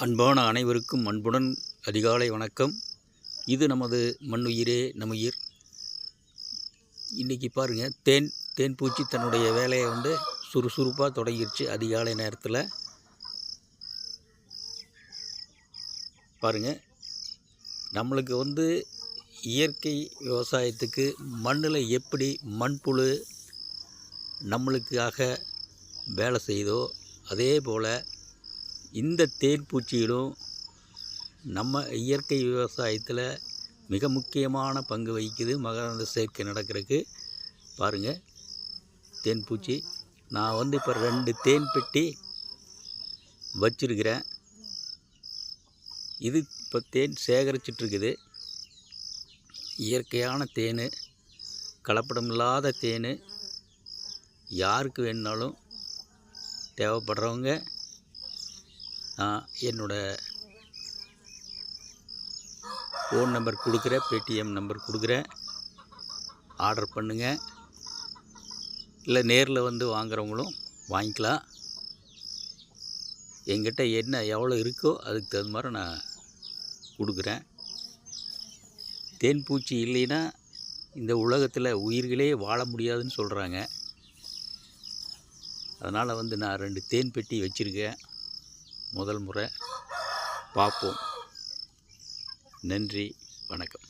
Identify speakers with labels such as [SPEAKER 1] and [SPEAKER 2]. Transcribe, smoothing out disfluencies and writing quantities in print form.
[SPEAKER 1] அன்பான அனைவருக்கும் அன்புடன் அதிகாலை வணக்கம். இது நமது மண்ணுயிரே நம்முயிர். இன்றைக்கி பாருங்கள், தேன் பூச்சி தன்னுடைய வேலையை சுறுசுறுப்பாக தொடங்கிடுச்சு. அதிகாலை நேரத்தில் பாருங்கள், நம்மளுக்கு இயற்கை விவசாயத்துக்கு மண்ணில் எப்படி மண்புழு நம்மளுக்காக வேலை செய்தோ அதே போல் இந்த தேன் பூச்சிகளும் நம்ம இயற்கை விவசாயத்தில் மிக முக்கியமான பங்கு வகிக்குது. மகரந்த சேர்க்கை நடக்கிறதுக்கு பாருங்கள், தேன் பூச்சி நான் இப்போ 2 தேன் பெட்டி வச்சிருக்கிறேன். இது இப்போ தேன் சேகரிச்சிட்ருக்குது. இயற்கையான தேன், கலப்படமில்லாத தேன். யாருக்கு வேணுனாலும் தேவைப்படுறவங்க நான் என்னோடய ஃபோன் நம்பர் கொடுக்குறேன், பேடிஎம் நம்பர் கொடுக்குறேன். ஆர்டர் பண்ணுங்கள். இல்லை நேரில் வாங்குறவங்களும் வாங்கிக்கலாம். என்கிட்ட என்ன எவ்வளோ இருக்கோ அதுக்கு தகுந்த மாதிரி நான் கொடுக்குறேன். தேன் பூச்சி இல்லைன்னா இந்த உலகத்தில் உயிர்களே வாழ முடியாதுன்னு சொல்கிறாங்க. அதனால் நான் 2 தேன் பெட்டி வச்சுருக்கேன். முதல் முறை பார்ப்போம். நன்றி, வணக்கம்.